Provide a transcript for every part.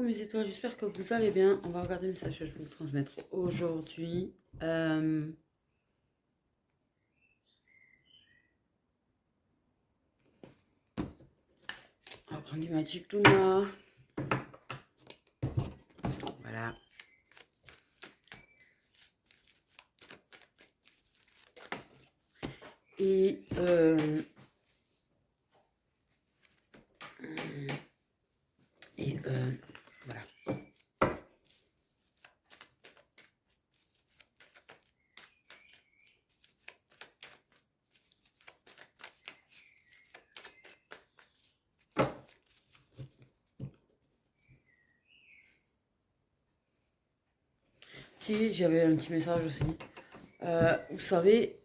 coucou mes étoiles, j'espère que vous allez bien. On va regarder le message que je vais vous transmettre aujourd'hui. On va prendre du Magic Luna. Voilà. Et voilà. Si, j'avais un petit message aussi. Vous savez,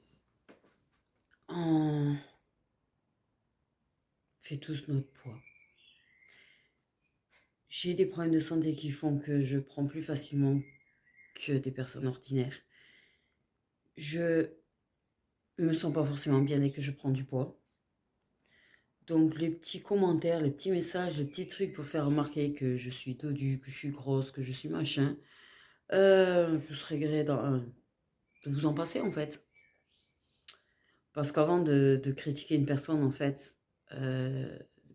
on fait tous notre poids. J'ai des problèmes de santé qui font que je prends plus facilement que des personnes ordinaires. Je me sens pas forcément bien dès que je prends du poids. Donc les petits commentaires, les petits messages, les petits trucs pour faire remarquer que je suis dodue, que je suis grosse, que je suis machin, je serais gré de vous en passer en fait. Parce qu'avant de critiquer une personne en fait,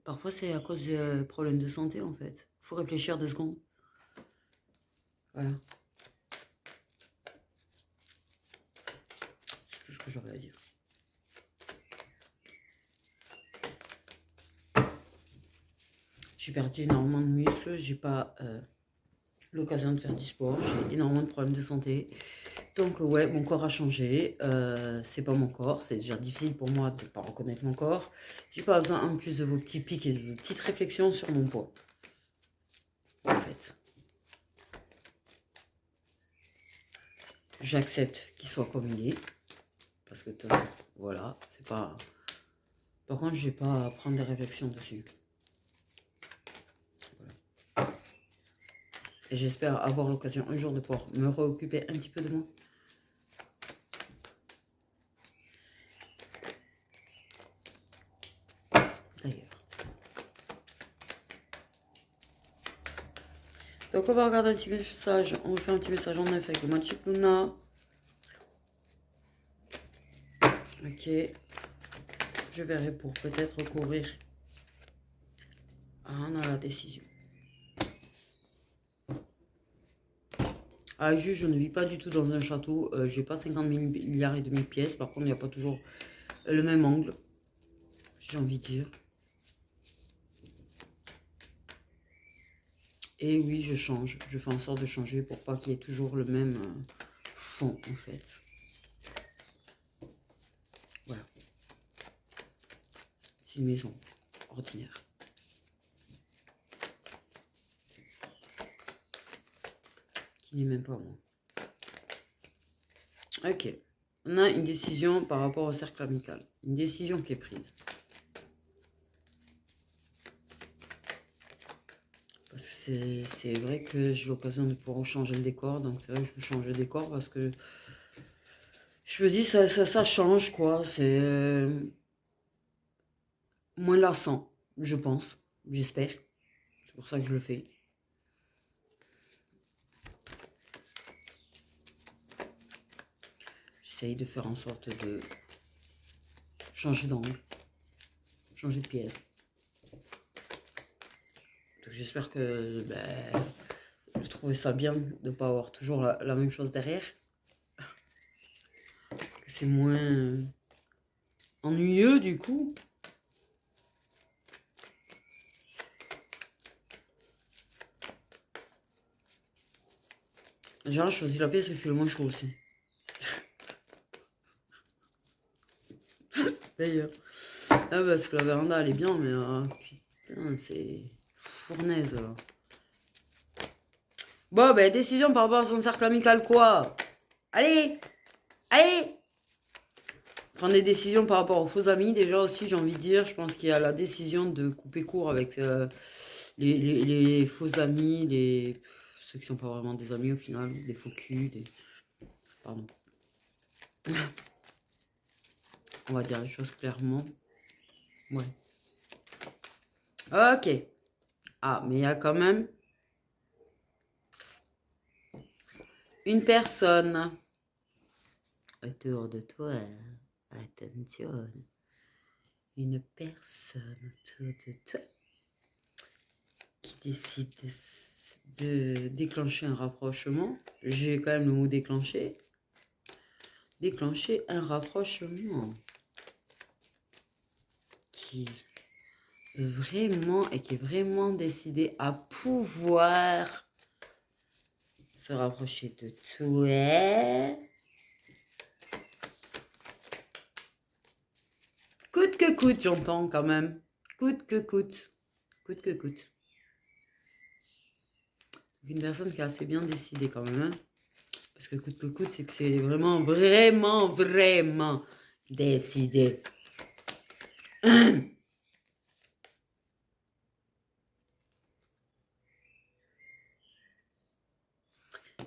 parfois c'est à cause de problèmes de santé en fait. Faut réfléchir 2 secondes. Voilà. C'est tout ce que j'aurais à dire. J'ai perdu énormément de muscles, j'ai pas l'occasion de faire du sport, j'ai énormément de problèmes de santé. Donc ouais, mon corps a changé, c'est pas mon corps, c'est déjà difficile pour moi de ne pas reconnaître mon corps. J'ai pas besoin en plus de vos petits pics et de vos petites réflexions sur mon poids. En fait. J'accepte qu'il soit comme il est. Parce que voilà, c'est pas... Par contre, je vais pas prendre des réflexions dessus. Voilà. Et j'espère avoir l'occasion un jour de pouvoir me réoccuper un petit peu de moi. D'ailleurs. Donc on va regarder un petit message. On fait un petit message en neuf avec le Magic Luna. Ok. Je verrai pour peut-être recourir à la décision. Ah, juste, je ne vis pas du tout dans un château. J'ai pas 50 milliards et demi de pièces. Par contre, il n'y a pas toujours le même angle. J'ai envie de dire. Et oui, je change. Je fais en sorte de changer pour pas qu'il y ait toujours le même fond, en fait. Voilà. C'est une maison ordinaire. Qui n'est même pas moi. Ok. On a une décision par rapport au cercle amical. Une décision qui est prise. Parce que c'est vrai que j'ai l'occasion de pouvoir changer le décor. Donc c'est vrai que je veux changer le décor parce que je me dis ça change quoi. C'est moins lassant, je pense. J'espère. C'est pour ça que je le fais. J'essaye de faire en sorte de changer d'angle, changer de pièce. J'espère que je trouvais ça bien de ne pas avoir toujours la même chose derrière. C'est moins ennuyeux du coup. J'ai choisi la pièce qui fait le moins chaud aussi. D'ailleurs. Ah, parce que la véranda elle est bien, mais putain, c'est fournaise là. Bon, ben décision par rapport à son cercle amical quoi. Allez, allez. Prendre des décisions par rapport aux faux amis déjà aussi, j'ai envie de dire. Je pense qu'il y a la décision de couper court avec les faux amis, ceux qui sont pas vraiment des amis au final, des faux culs, pardon. On va dire les choses clairement. Ouais. Ok. Ah, mais il y a quand même Une personne autour de toi, attention, une personne autour de toi qui décide de déclencher un rapprochement. J'ai quand même le mot déclencher. Déclencher un rapprochement qui est vraiment décidé à pouvoir se rapprocher de toi. Coûte que coûte, j'entends quand même. Coûte que coûte. Coûte que coûte. Une personne qui est assez bien décidée quand même. Hein. Parce que coûte, c'est que c'est vraiment décidé.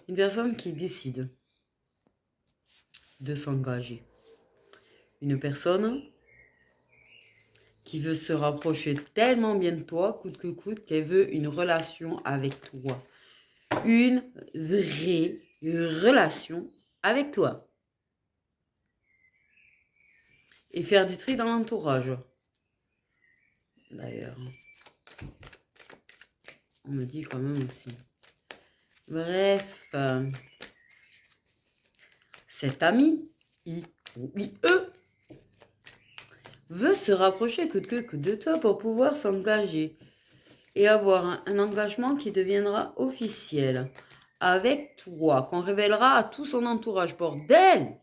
Une personne qui décide de s'engager. Une personne qui veut se rapprocher tellement bien de toi, coûte que coûte, qu'elle veut une relation avec toi. Une vraie relation avec toi. Et faire du tri dans l'entourage. D'ailleurs. On me dit quand même aussi. Bref. Cet ami, I ou IE, veut se rapprocher coûte que coûte de toi pour pouvoir s'engager et avoir un engagement qui deviendra officiel avec toi, qu'on révélera à tout son entourage. Bordel!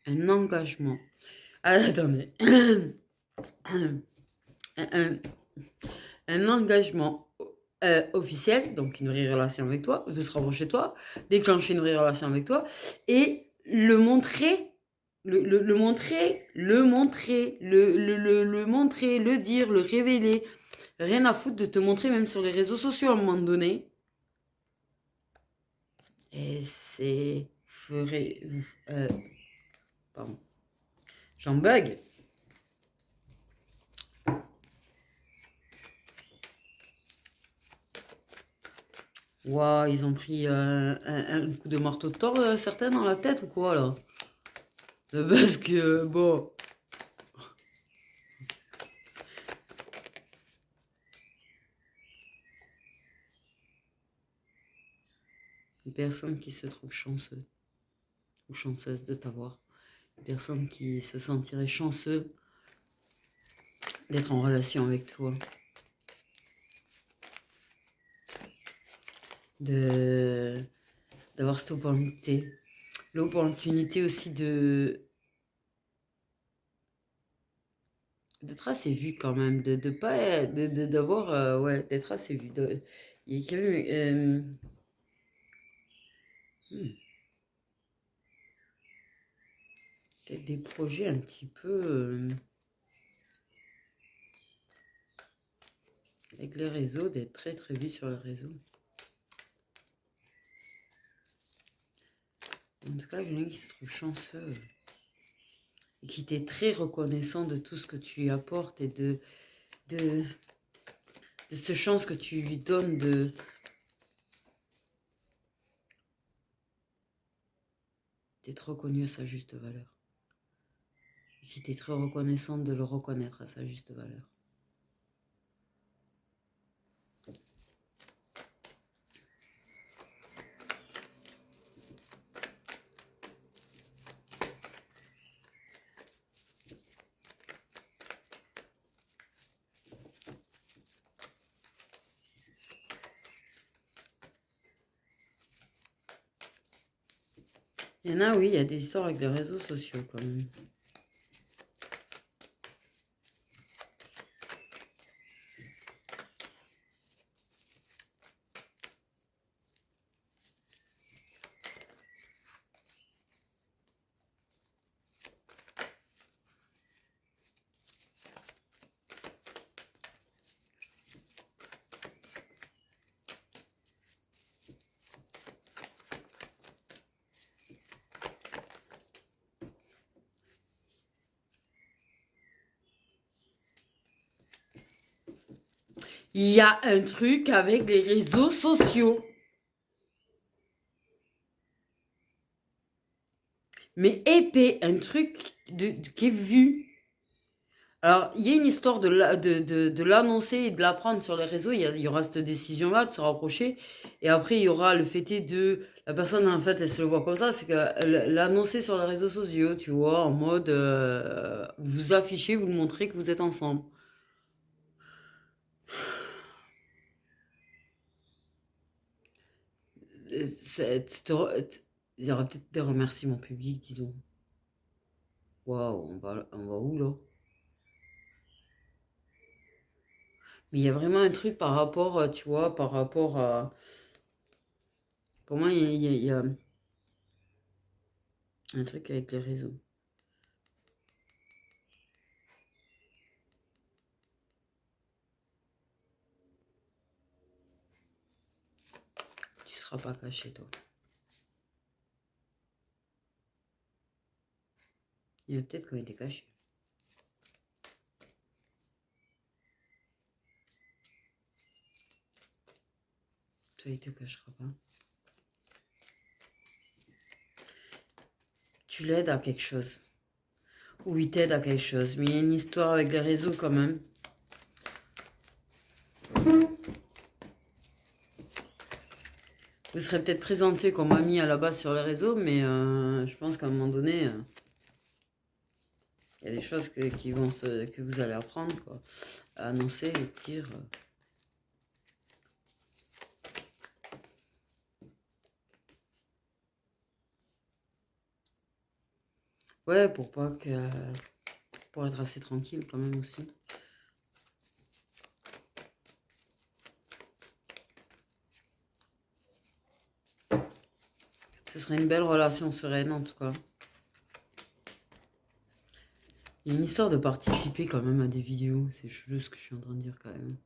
Un engagement. Ah, attendez. un engagement officiel, donc une vraie relation avec toi, veut se rapprocher de toi, déclencher une vraie relation avec toi et le montrer. Le montrer, le dire, le révéler. Rien à foutre de te montrer même sur les réseaux sociaux à un moment donné. Et c'est... pardon. J'en bug. Waouh, ils ont pris un coup de marteau de tord, certains dans la tête ou quoi, là? Parce que, bon... Une personne qui se trouve chanceux ou chanceuse de t'avoir. Une personne qui se sentirait chanceux d'être en relation avec toi. D'avoir cette opportunité. L'opportunité aussi d'être assez vu quand même, de pas d'avoir ouais, d'être assez vu. Il y a quand même peut-être des projets un petit peu avec les réseaux, d'être très très vu sur les réseaux. En tout cas, quelqu'un qui se trouve chanceux et qui t'est très reconnaissant de tout ce que tu lui apportes et de cette chance que tu lui donnes d'être reconnu à sa juste valeur. Et qui t'est très reconnaissante de le reconnaître à sa juste valeur. Il y en a, oui, il y a des histoires avec les réseaux sociaux quand même. Il y a un truc avec les réseaux sociaux. Mais épais, un truc qui est vu. Alors, il y a une histoire de l'annoncer et de l'apprendre sur les réseaux. Il y aura cette décision-là de se rapprocher. Et après, il y aura le fait de la personne, en fait, elle se le voit comme ça. C'est que l'annoncer sur les réseaux sociaux, tu vois, en mode vous affichez, vous le montrez que vous êtes ensemble. Il y aura peut-être des remerciements publics, dis donc. Waouh, on va où là? Mais il y a vraiment un truc par rapport, tu vois, par rapport à. Pour moi, il y a un truc avec les réseaux. Tu seras pas caché, toi. Il y a peut-être qu'on était caché. Toi, il te cachera pas. Tu l'aides à quelque chose. Ou il t'aide à quelque chose. Mais il y a une histoire avec les réseaux quand même. Vous serez peut-être présenté comme ami à la base sur les réseaux, mais je pense qu'à un moment donné, il y a des choses que vous allez apprendre, quoi. À annoncer et dire. Ouais, pour être assez tranquille quand même aussi. Ce serait une belle relation sereine en tout cas. Il y a une histoire de participer quand même à des vidéos. C'est chelou ce que je suis en train de dire quand même.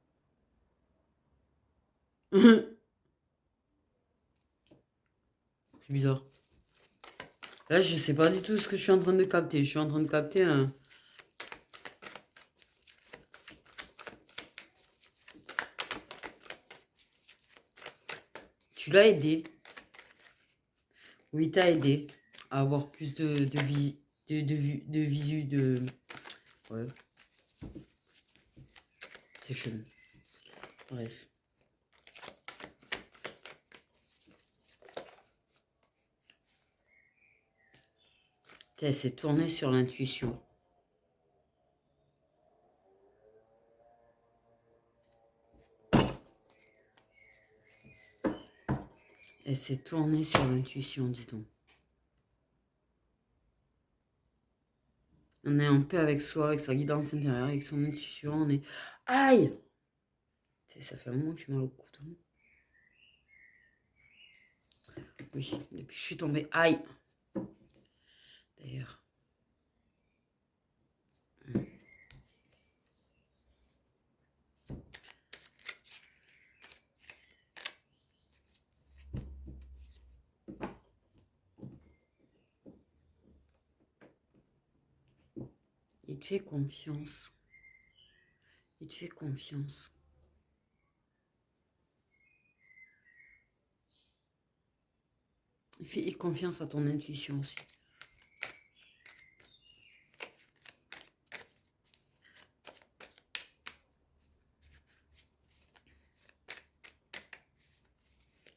C'est bizarre. Là, je sais pas du tout ce que je suis en train de capter. Je suis en train de capter un. Tu l'as aidé. Oui, t'as aidé à avoir plus de visu de. Ouais. C'est chelou. Bref. Elle s'est tournée sur l'intuition. Elle s'est tournée sur l'intuition, dis donc. On est en paix avec soi, avec sa guidance intérieure, avec son intuition. On est. Aïe! Ça fait un moment que j'ai mal au couteau. Oui, depuis que je suis tombée. Aïe! D'ailleurs. Il te fait confiance. Il te fait confiance. Il fait confiance à ton intuition aussi.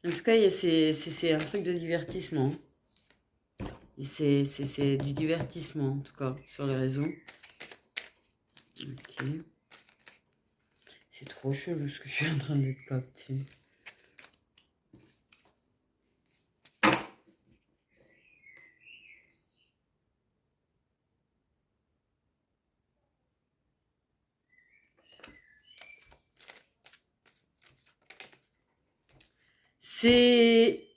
En tout cas, c'est un truc de divertissement. C'est du divertissement, en tout cas, sur les réseaux. Ok. C'est trop chelou ce que je suis en train de capter. C'est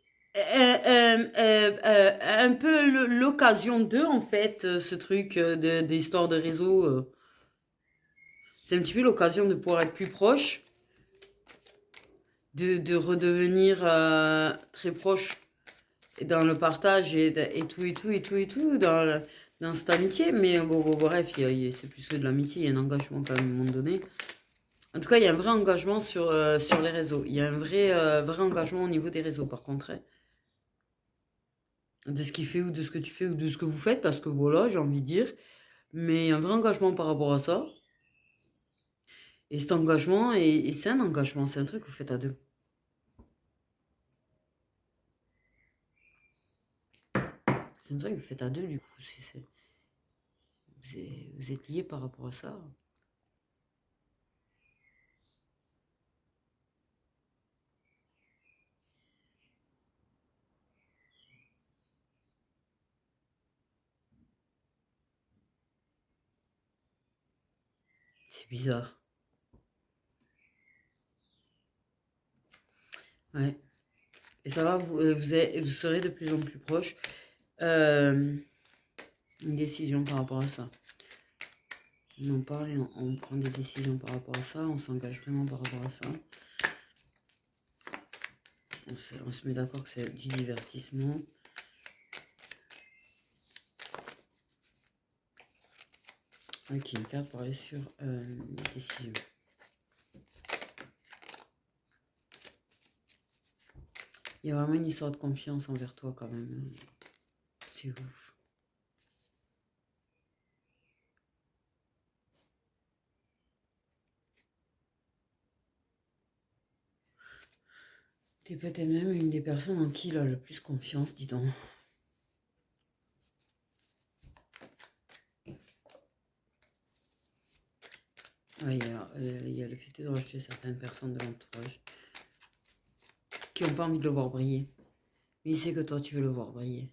un peu l'occasion d'eux, en fait, ce truc d'histoire de réseau. C'est un petit peu l'occasion de pouvoir être plus proche, de redevenir très proche dans le partage et tout, dans cette amitié. Mais bon, bref, c'est plus que de l'amitié, il y a un engagement quand même à un moment donné. En tout cas, il y a un vrai engagement sur les réseaux. Il y a un vrai engagement au niveau des réseaux, par contre, hein. de ce qu'il fait ou de ce que tu fais ou de ce que vous faites, parce que voilà, j'ai envie de dire. Mais un vrai engagement par rapport à ça. Et cet engagement, et c'est un engagement, c'est un truc que vous faites à deux. C'est un truc que vous faites à deux, du coup. Vous êtes liés par rapport à ça. C'est bizarre. Ouais. Et ça va, vous serez de plus en plus proches. Une décision par rapport à ça. On en parle et on prend des décisions par rapport à ça. On s'engage vraiment par rapport à ça. On se met d'accord que c'est du divertissement. Ok, une carte pour aller sur les décisions. Il y a vraiment une histoire de confiance envers toi quand même. C'est ouf. T'es peut-être même une des personnes en qui il a le plus confiance, dis donc. Ouais, il y a le fait de rejeter certaines personnes de l'entourage qui n'ont pas envie de le voir briller. Mais il sait que toi, tu veux le voir briller.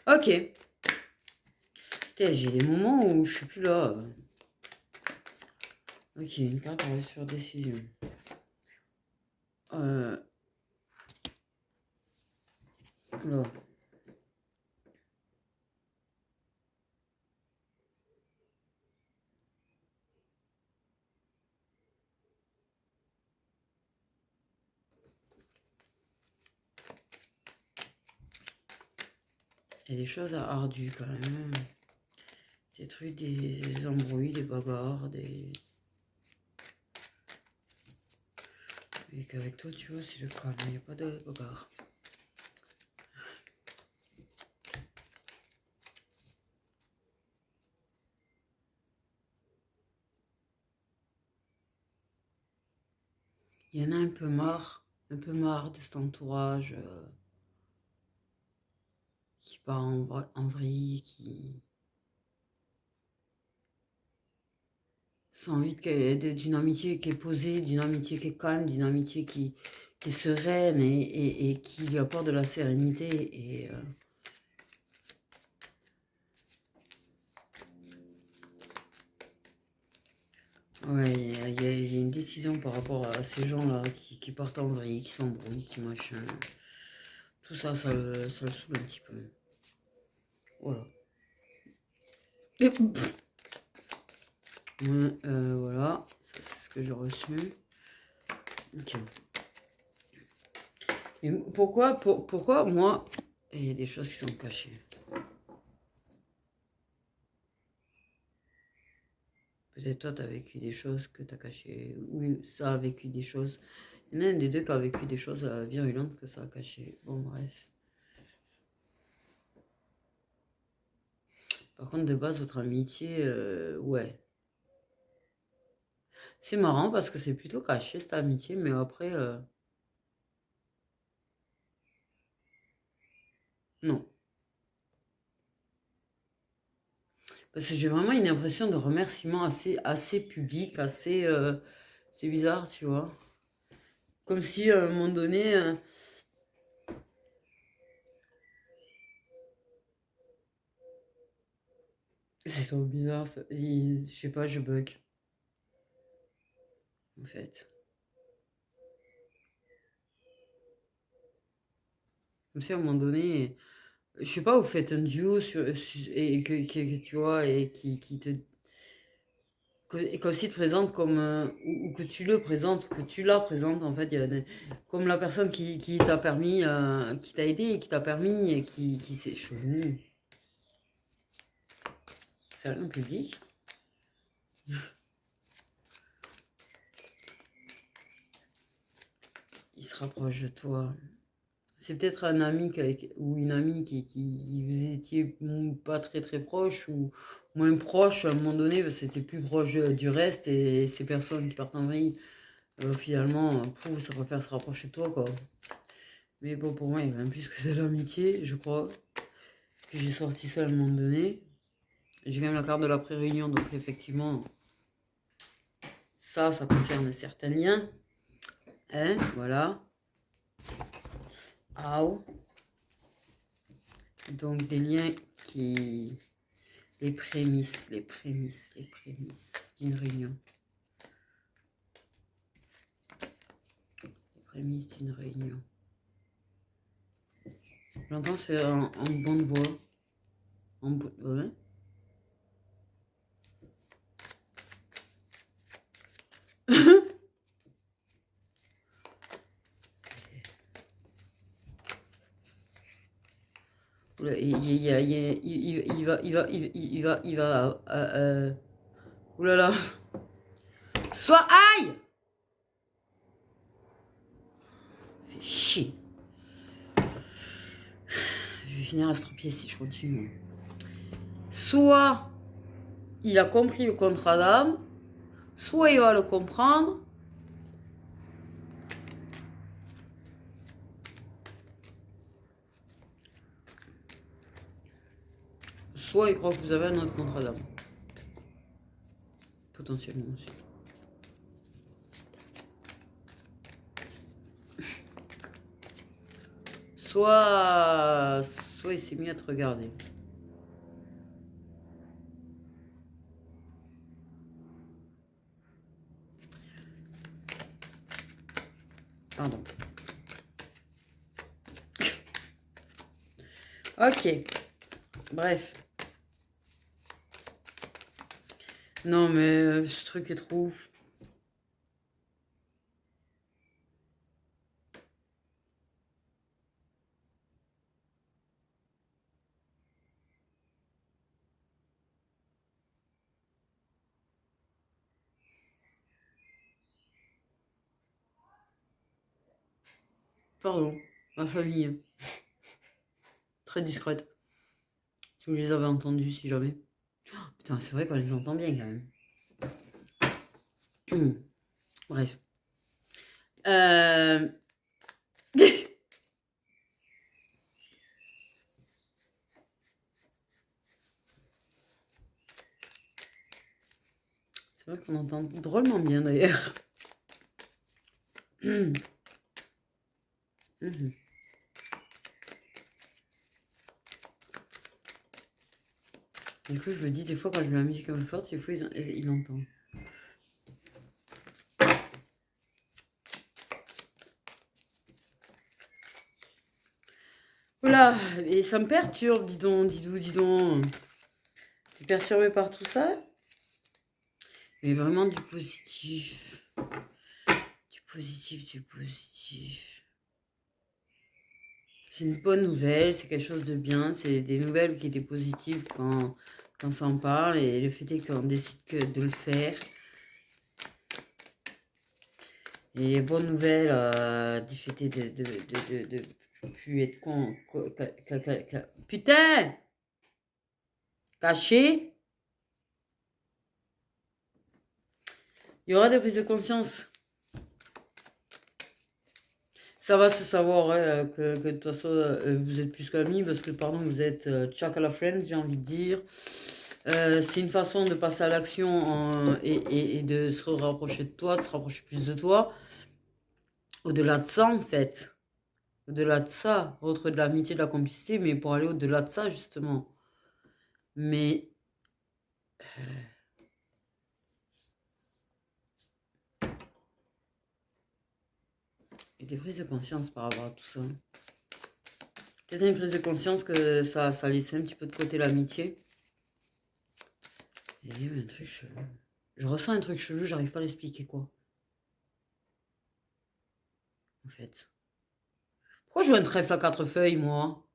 Ok. J'ai des moments où je suis plus là. Ok, une carte pour aller sur décision. Là. Il y a des choses ardues quand même. Des trucs, des embrouilles, des bagarres, des... Et qu'avec toi, tu vois, c'est le calme. Il n'y a pas de bagarre. Il y en a un peu marre de cet entourage qui part en vrille, qui... Sans envie d'une amitié qui est posée, d'une amitié qui est calme, d'une amitié qui est sereine et qui lui apporte de la sérénité. Et ouais, il y a une décision par rapport à ces gens-là qui partent en vrille, qui s'embrouillent, qui machin. Tout ça, ça le saoule un petit peu. Voilà. Et, ouais, voilà, ça c'est ce que j'ai reçu. Ok. Et pourquoi moi, il y a des choses qui sont cachées. Peut-être toi, tu as vécu des choses que tu as cachées. Oui, ça a vécu des choses. Il y en a un des deux qui a vécu des choses virulentes que ça a caché. Bon, bref. Par contre, de base, votre amitié, ouais. C'est marrant parce que c'est plutôt caché, cette amitié, mais après, non. Parce que j'ai vraiment une impression de remerciement assez public, assez... c'est bizarre, tu vois. Comme si, à un moment donné... c'est trop bizarre, ça. Je sais pas, je bug, en fait. Comme si, à un moment donné... Je sais pas, vous faites un duo et que tu vois, et qui te... Et qu'aussi te présente comme... ou que tu le présentes, que tu la présentes, en fait. Comme la personne qui t'a permis, qui t'a aidé, et qui t'a permis, et qui s'est... Chelou. C'est rien public. rapproche de toi. C'est peut-être un ami ou une amie qui vous étiez pas très très proche ou moins proche à un moment donné, parce que c'était plus proche du reste et ces personnes qui partent en vrille, finalement, ça préfère se rapprocher de toi, quoi. Mais bon, pour moi, il y a quand même plus que de l'amitié, je crois. Puis j'ai sorti ça à un moment donné. J'ai quand même la carte de la pré-réunion, donc effectivement, ça concerne certains liens. Hein, voilà. Aou. Donc des liens qui... les prémices d'une réunion. Les prémices d'une réunion. J'entends c'est en bonne voix. Ouais. Il va, oulala. Soit aïe! Fait chier. Je vais finir à estropier si je continue. Soit il a compris le contrat d'âme, soit il va le comprendre. Soit il croit que vous avez un autre contrat d'âme. Potentiellement aussi. Soit il s'est mis à te regarder. Pardon. Ok. Bref. Non, mais ce truc est trop ouf. Pardon. Ma famille. Très discrète. Si vous les avez entendus, si jamais. Putain, c'est vrai qu'on les entend bien quand même. Bref. C'est vrai qu'on entend drôlement bien d'ailleurs. Du coup, je me dis des fois quand je mets la musique un peu forte, des fois ils l'entendent. Voilà, et ça me perturbe, dis donc. Je suis perturbée par tout ça. Mais vraiment du positif. Du positif. C'est une bonne nouvelle, c'est quelque chose de bien. C'est des nouvelles qui étaient positives quand ça en parle. Et le fait est qu'on décide de le faire. Et les bonnes nouvelles du fait est de plus être putain! Caché. Il y aura des prises de conscience. Ça va se savoir que de toute façon, vous êtes plus qu'amis parce que, pardon, vous êtes Chuck à la friend, j'ai envie de dire. C'est une façon de passer à l'action et de se rapprocher de toi, de se rapprocher plus de toi. Au-delà de ça, en fait. Au-delà de ça, autre de l'amitié, de la complicité, mais pour aller au-delà de ça, justement. Mais... et des prises de conscience par rapport à tout ça. Peut-être une prise de conscience que ça laissait un petit peu de côté l'amitié. Et il y a un truc chelou. Je ressens un truc chelou, j'arrive pas à l'expliquer quoi. En fait. Pourquoi je veux un trèfle à 4 feuilles, moi?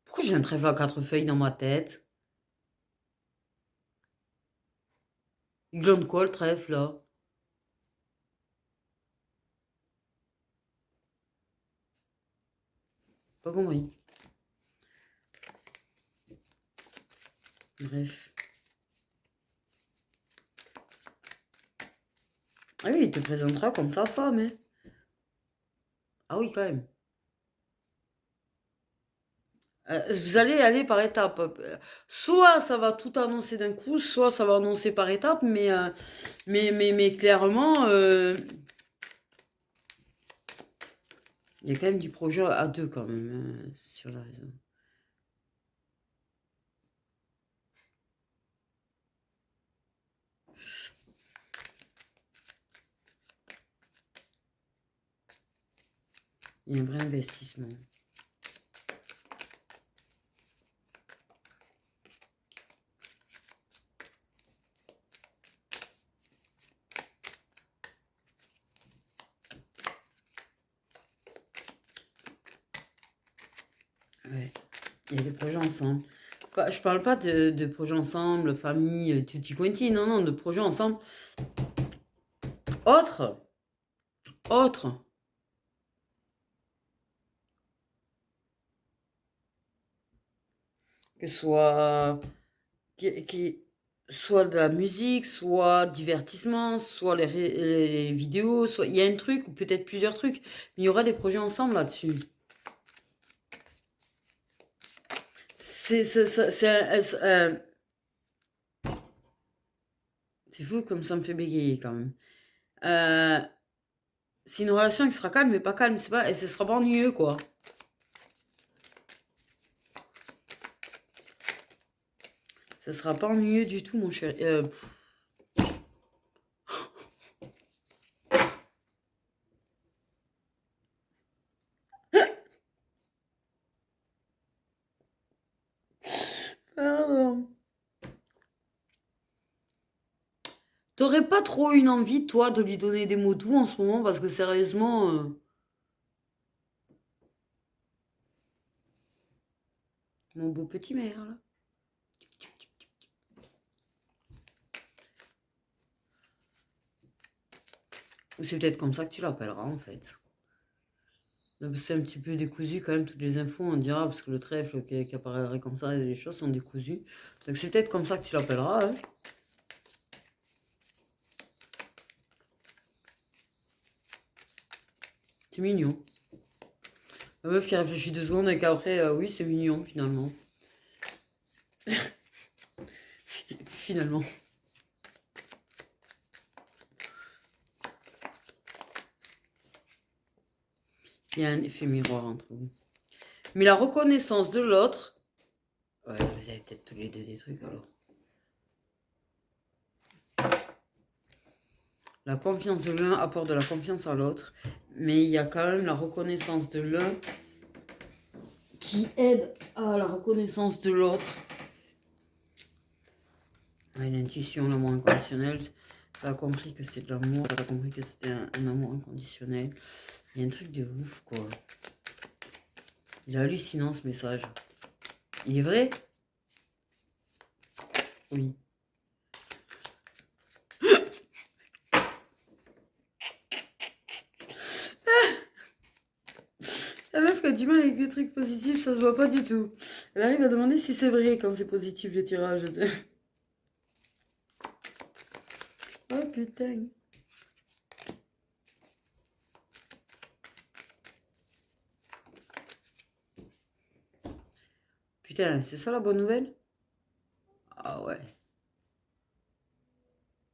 Pourquoi j'ai un trèfle à 4 feuilles dans ma tête? Il glande quoi le trèfle là? Pas compris. Bref. Ah oui, il te présentera comme sa femme, hein. Ah oui, quand même. Vous allez aller par étapes. Soit ça va tout annoncer d'un coup, soit ça va annoncer par étapes, mais clairement, il y a quand même du projet à deux quand même sur la raison. Il y a un vrai investissement. Ouais. Il y a des projets ensemble. Je parle pas de projets ensemble, famille, tutti quanti, non, non, de projets ensemble. Autre, autre, que ce soit soit de la musique, soit divertissement, soit les vidéos, soit il y a un truc ou peut-être plusieurs trucs, mais il y aura des projets ensemble là-dessus. C'est fou comme ça me fait bégayer quand même. Euh, c'est une relation qui sera calme, mais pas calme, c'est pas, et ce sera pas ennuyeux quoi. Ce sera pas ennuyeux du tout, mon chéri. Pardon. T'aurais pas trop une envie, toi, de lui donner des mots doux en ce moment, parce que sérieusement, mon beau petit maire, là. Ou c'est peut-être comme ça que tu l'appelleras, en fait. Donc c'est un petit peu décousu quand même, toutes les infos, on dira, parce que le trèfle qui apparaîtrait comme ça, les choses sont décousues. Donc c'est peut-être comme ça que tu l'appelleras, hein. C'est mignon. La meuf qui réfléchit 2 secondes et qu'après, oui, c'est mignon, finalement. Finalement. Il y a un effet miroir entre vous. Mais la reconnaissance de l'autre... Ouais, vous avez peut-être tous les deux des trucs, alors. La confiance de l'un apporte de la confiance à l'autre, mais il y a quand même la reconnaissance de l'un qui aide à la reconnaissance de l'autre. Ouais, l'intuition, l'amour inconditionnel, ça a compris que c'est de l'amour, ça a compris que c'était un amour inconditionnel. Il y a un truc de ouf, quoi. Il est hallucinant, ce message. Il est vrai? Oui. La meuf qui a du mal avec les trucs positifs, ça se voit pas du tout. Elle arrive à demander si c'est vrai quand c'est positif les tirages. Oh putain. Putain, c'est ça la bonne nouvelle? Ah ouais.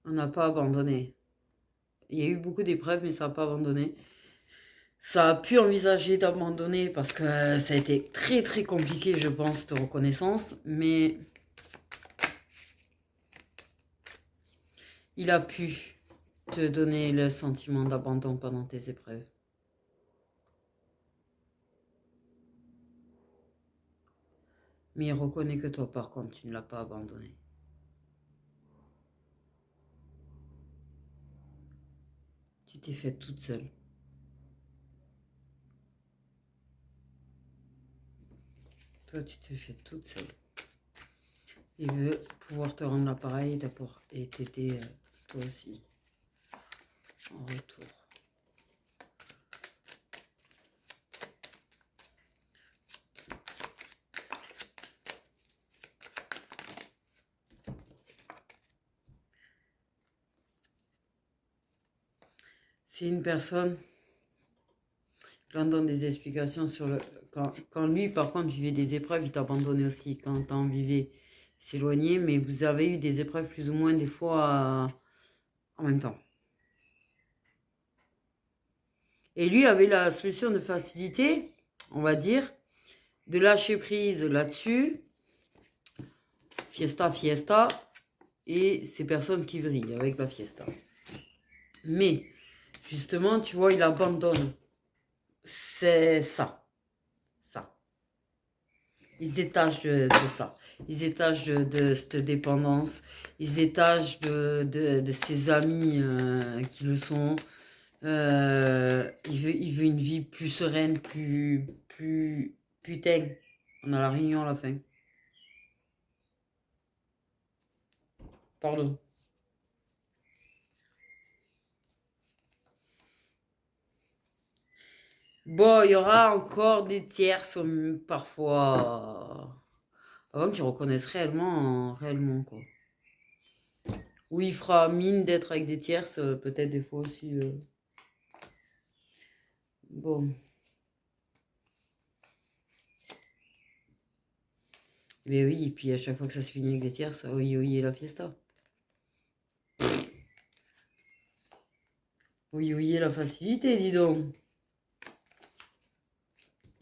On n'a pas abandonné. Il y a eu beaucoup d'épreuves, mais ça n'a pas abandonné. Ça a pu envisager d'abandonner parce que ça a été très très compliqué, je pense, de reconnaissance. Mais il a pu te donner le sentiment d'abandon pendant tes épreuves. Mais il reconnaît que toi, par contre, tu ne l'as pas abandonné. Tu t'es faite toute seule. Toi, tu t'es faite toute seule. Il veut pouvoir te rendre l'appareil d'abord et t'aider toi aussi en retour. c'est une personne qui en donne des explications sur le... Quand lui, par contre, vivait des épreuves, il t'a abandonné aussi. Quand t'en vivait, s'éloigner, mais vous avez eu des épreuves plus ou moins des fois en même temps. Et lui avait la solution de facilité, on va dire, de lâcher prise là-dessus. Fiesta, fiesta. Et ces personnes qui vrillent avec la fiesta. Mais, justement, tu vois, il abandonne. C'est ça. Ça. Il se détache de ça. Il se détache de cette dépendance. Il se détache de ses amis qui le sont. Il veut une vie plus sereine, plus putain. On a la réunion à la fin. Pardon. Bon, il y aura encore des tierces parfois. Avant qu'ils reconnaissent réellement, quoi. Ou il fera mine d'être avec des tierces, peut-être des fois aussi. Bon. Mais oui, et puis à chaque fois que ça se finit avec des tierces, oui, oui, et la fiesta. Oui, oui, et la facilité, dis donc.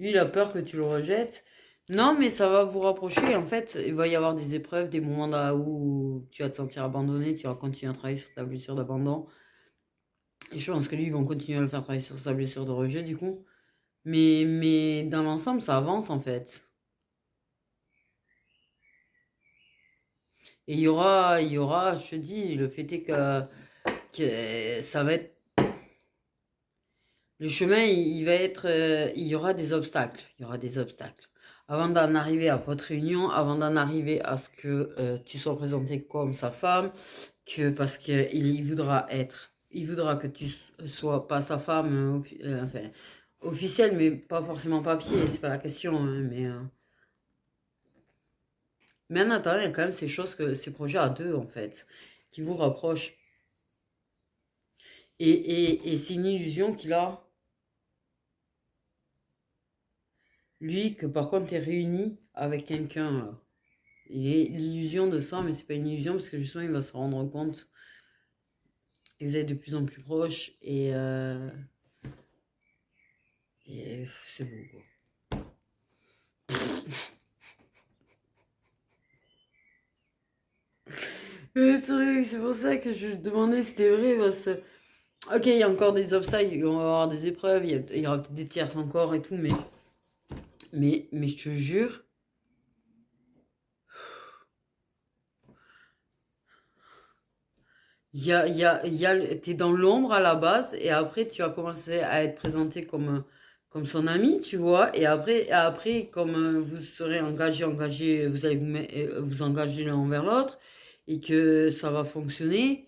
Lui, il a peur que tu le rejettes. Non, mais ça va vous rapprocher. En fait, il va y avoir des épreuves, des moments où tu vas te sentir abandonné, tu vas continuer à travailler sur ta blessure d'abandon. Et je pense que lui, ils vont continuer à le faire travailler sur sa blessure de rejet, du coup. Mais dans l'ensemble, ça avance, en fait. Et il y aura, je te dis, le fait est que ça va être... Le chemin, il va être... il y aura des obstacles. Il y aura des obstacles. Avant d'en arriver à votre réunion, avant d'en arriver à ce que tu sois présenté comme sa femme, parce qu'il voudra être... Il voudra que tu sois pas sa femme, enfin, officielle, mais pas forcément papier, c'est pas la question, hein, mais en attendant, il y a quand même ces choses, ces projets à deux, en fait, qui vous rapprochent. Et c'est une illusion qu'il a, lui, que par contre, tu es réuni avec quelqu'un. Il est l'illusion de ça, mais c'est pas une illusion, parce que justement, il va se rendre compte que vous êtes de plus en plus proches, et c'est beau, quoi. Le truc, c'est pour ça que je demandais si c'était vrai, parce que... Ok, il y a encore des obstacles, il va y avoir des épreuves, il y aura peut-être des tierces encore et tout, mais je te jure, t'es dans l'ombre à la base, et après tu vas commencer à être présenté comme son ami, tu vois, et après comme vous serez engagé, vous allez vous engager l'un envers l'autre, et que ça va fonctionner,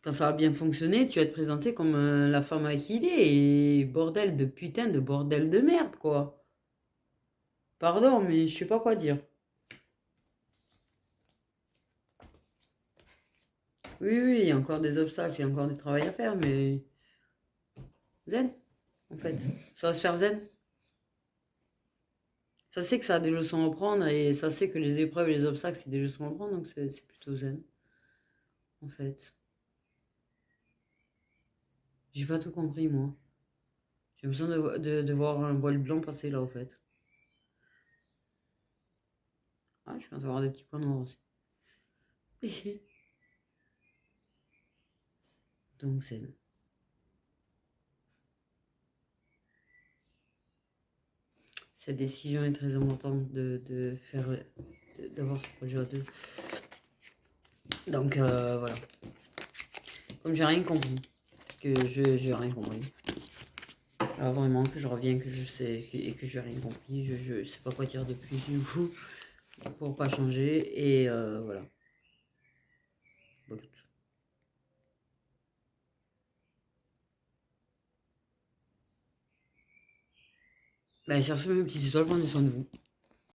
quand ça va bien fonctionner, tu vas être présenté comme la femme à qui il est, et bordel de putain de bordel de merde, quoi. Pardon, mais je sais pas quoi dire. Oui, oui, il y a encore des obstacles, il y a encore du travail à faire, mais zen, en fait. Ça va se faire zen. Ça sait que ça a des leçons à prendre et ça sait que les épreuves et les obstacles, c'est des leçons à prendre, donc c'est plutôt zen, en fait. J'ai pas tout compris, moi. J'ai besoin de voir un voile blanc passer là, au fait. Ah, je pense avoir des petits points noirs aussi. Donc, zen. Cette décision est très importante de faire, d'avoir ce projet à deux. Donc, voilà. Comme j'ai rien compris, j'ai rien compris. Alors vraiment que je reviens, que je sais et que j'ai rien compris, je sais pas quoi dire de plus du coup pour pas changer et voilà. Voilà. Ben, cherchez mes petites étoiles, prenez soin de vous.